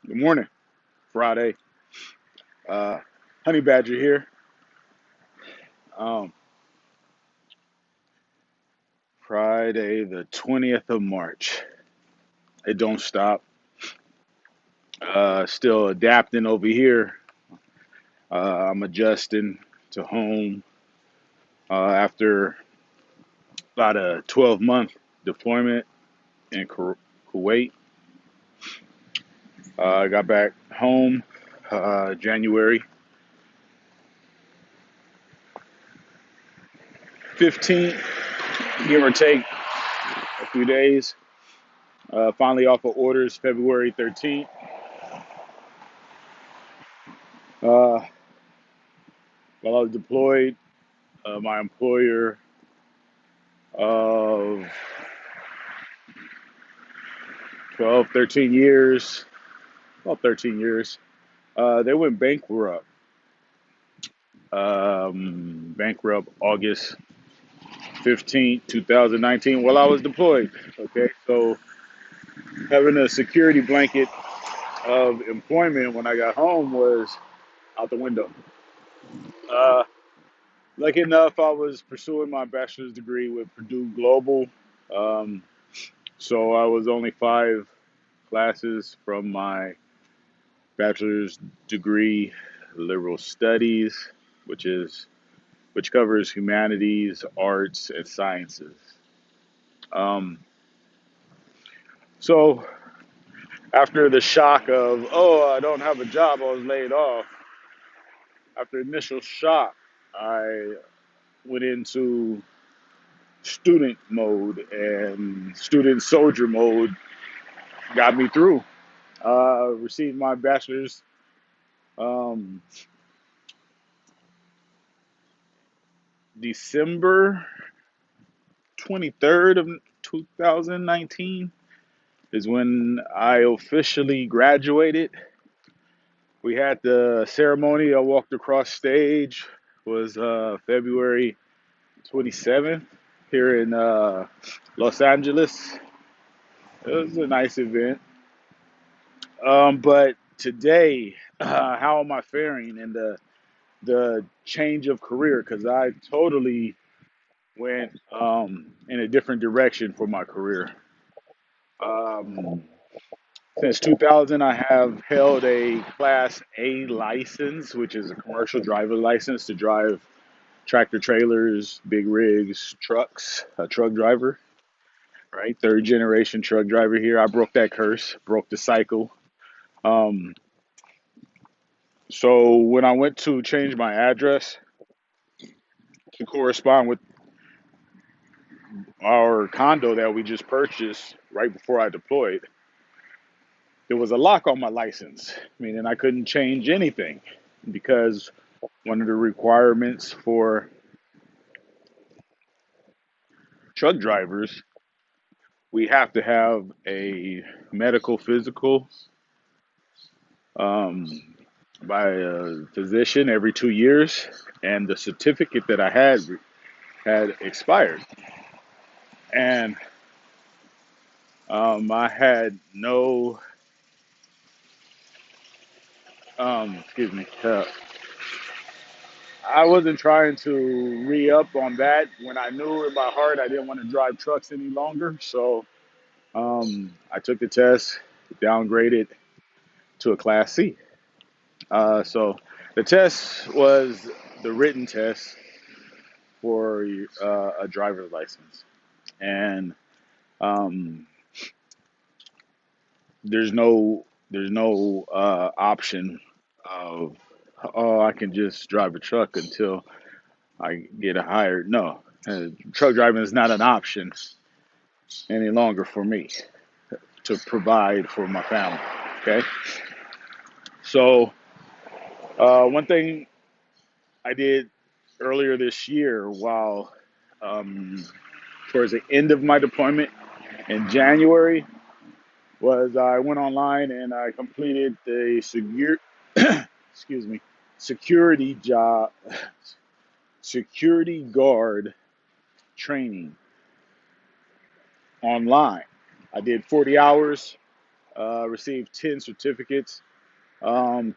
Good morning. Friday. Uh, Honey Badger here. Um, Friday the 20th of March. It don't stop. Still adapting over here. I'm adjusting to home after about a 12-month deployment in Kuwait. I got back home January 15th, give or take a few days. Finally off of orders February 13th. Uh, while I was deployed, my employer of 12, 13 years, about 13 years. They went bankrupt August 15th, 2019, while I was deployed. Okay, so having a security blanket of employment when I got home was out the window. Uh, Lucky enough, I was pursuing my bachelor's degree with Purdue Global. Um, so I was only 5 classes from my bachelor's degree, liberal studies, which is which covers humanities, arts, and sciences. Um, so after the shock of, oh, I don't have a job, I was laid off. After initial shock, I went into student mode, and student soldier mode got me through. Received my bachelor's um, December 23rd of 2019 is when I officially graduated. We had the ceremony. I walked across stage. Was February 27th here in Los Angeles. It was a nice event. But today, how am I faring in the change of career? Because I totally went in a different direction for my career. Um, Since 2000, I have held a Class A license, which is a commercial driver license to drive tractor trailers, big rigs, trucks, a truck driver, right? Third generation truck driver here. I broke that curse, broke the cycle. Um, so when I went to change my address to correspond with our condo that we just purchased right before I deployed, there was a lock on my license, meaning I couldn't change anything because one of the requirements for truck drivers, we have to have a medical physical um, by a physician every 2 years, and the certificate that I had expired, and I had no, excuse me, I wasn't trying to re up on that when I knew in my heart I didn't want to drive trucks any longer. So I took the test, downgraded to a Class C. So the test was the written test for a driver's license, and um, there's no option of, oh, I can just drive a truck until I get a hired. No, truck driving is not an option any longer for me to provide for my family. Okay, so one thing I did earlier this year, while um, towards the end of my deployment in January, was I went online and I completed the excuse me, security job, security guard training online. I did 40 hours. received 10 certificates,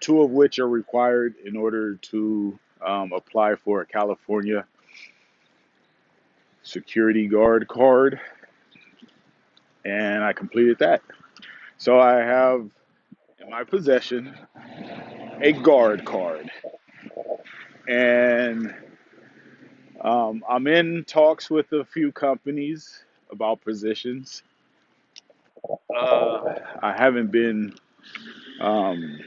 two of which are required in order to apply for a California security guard card, and I completed that. So I have in my possession a guard card, and I'm in talks with a few companies about positions. I haven't been um,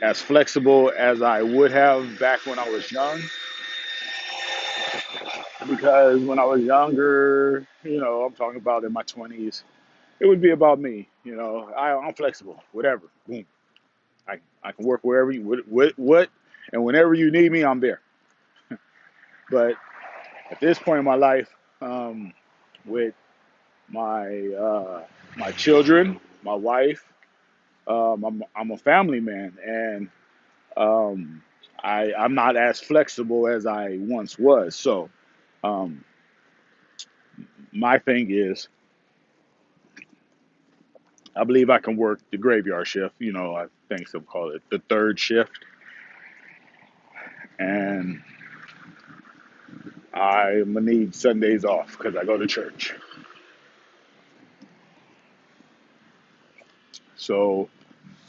as flexible as I would have back when I was young, because when I was younger, I'm talking about in my 20s, it would be about me. I'm flexible, whatever. Boom. I can work wherever and whenever you need me, I'm there. But at this point in my life, with my children, my wife, I'm a family man, and I'm not as flexible as I once was. So um, my thing is, I believe I can work the graveyard shift. I think some call it the third shift, and I'm gonna need Sundays off because I go to church. So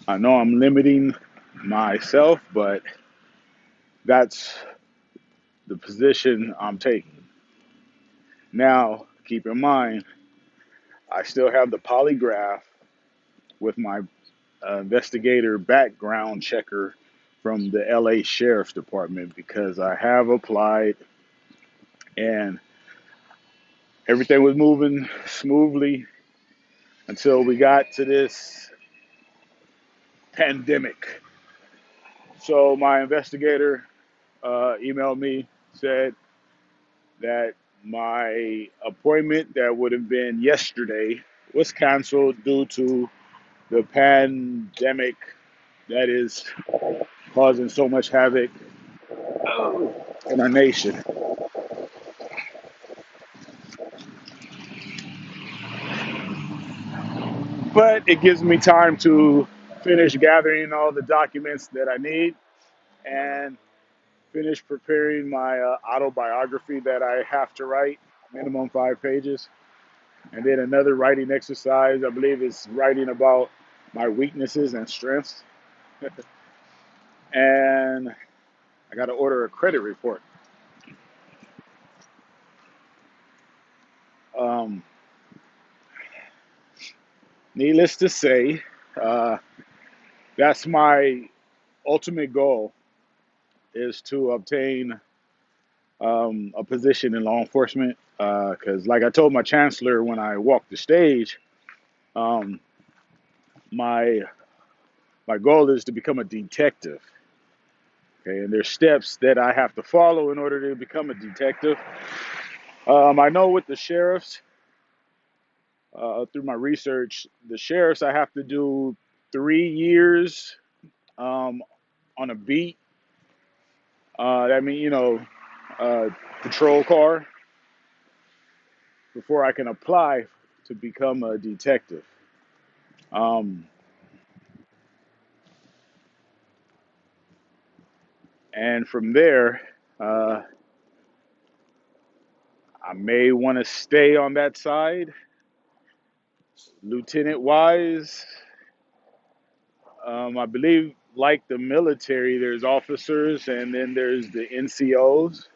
I know I'm limiting myself, but that's the position I'm taking. Now, keep in mind, I still have the polygraph with my investigator background checker from the LA Sheriff's Department because I have applied and everything was moving smoothly until we got to this pandemic. So my investigator emailed me, said that my appointment that would have been yesterday was canceled due to the pandemic that is causing so much havoc in our nation. But it gives me time to finish gathering all the documents that I need and finish preparing my autobiography that I have to write, minimum 5 pages. And then another writing exercise, I believe, is writing about my weaknesses and strengths. And I got to order a credit report. Um, Needless to say, uh, that's my ultimate goal is to obtain a position in law enforcement. Because, like I told my chancellor when I walked the stage, um, my my goal is to become a detective. Okay, and there's steps that I have to follow in order to become a detective. I know with the sheriffs, through my research, the sheriffs I have to do 3 years um, on a beat. That means uh, patrol car before I can apply to become a detective. Um, and from there, uh, I may want to stay on that side, lieutenant wise. I believe, like the military, there's officers and then there's the NCOs,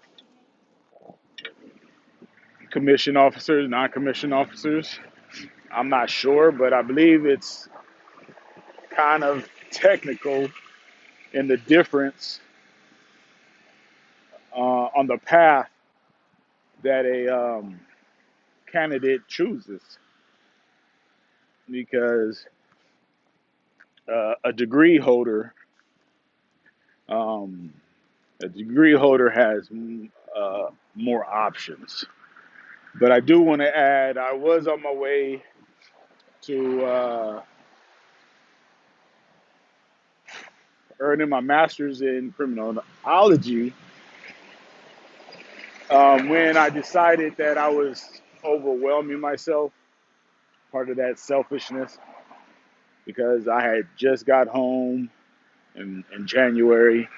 commissioned officers, non commissioned officers. I'm not sure, but I believe it's kind of technical in the difference on the path that a candidate chooses because a degree holder um, has more options. But I do want to add, I was on my way to earning my master's in criminology when I decided that I was overwhelming myself, part of that selfishness. because I had just got home in January,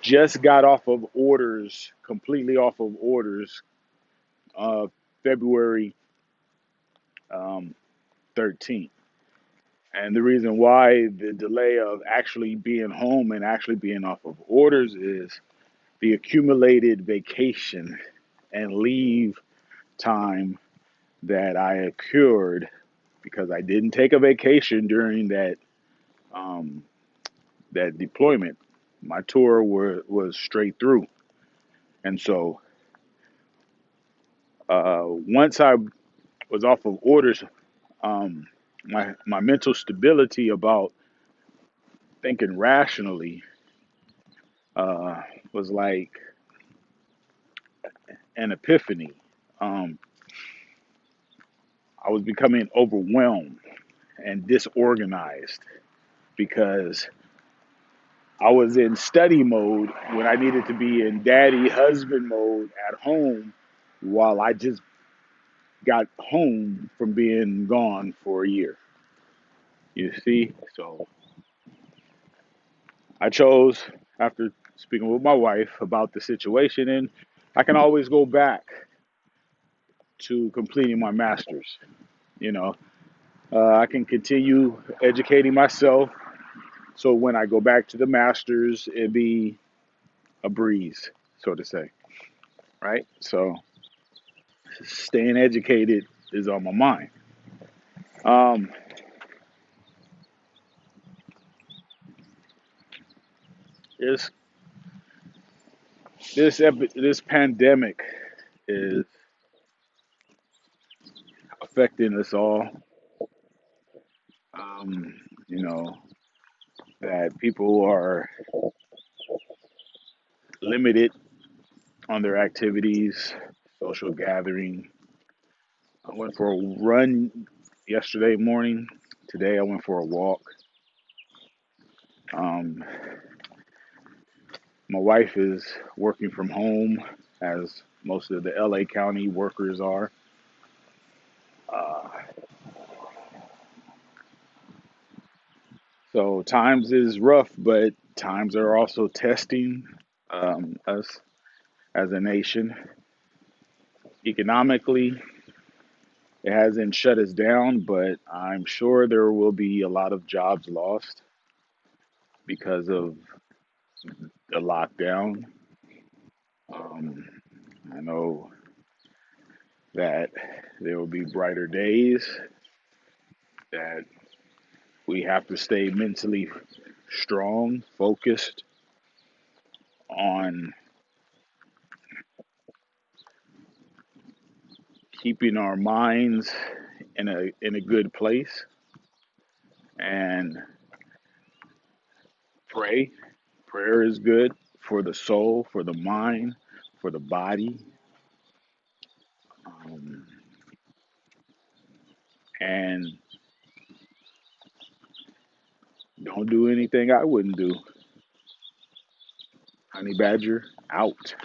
just got off of orders, completely off of orders, February um, 13th. And the reason why the delay of actually being home and actually being off of orders is the accumulated vacation and leave time that I accrued because I didn't take a vacation during um, that deployment. My tour was straight through, and so once I was off of orders, um, my mental stability about thinking rationally uh, was like an epiphany. Um, I was becoming overwhelmed and disorganized because I was in study mode when I needed to be in daddy husband mode at home while I just got home from being gone for a year. You see? So I chose, after speaking with my wife about the situation, and I can always go back to completing my master's. You know, I can continue educating myself. So when I go back to the master's, it'd be a breeze, so to say, right? So staying educated is on my mind. Um, this this pandemic is affecting us all. Um, you know that people are limited on their activities, social gathering. I went for a run yesterday morning. Today I went for a walk. Um, my wife is working from home, as most of the LA County workers are. Uh, so times is rough, but times are also testing us as a nation. Economically, it hasn't shut us down, but I'm sure there will be a lot of jobs lost because of the lockdown. Um, I know that there will be brighter days, that we have to stay mentally strong, focused on keeping our minds in a good place and pray. Prayer is good for the soul, for the mind, for the body. Um, and don't do anything I wouldn't do. Honey Badger out.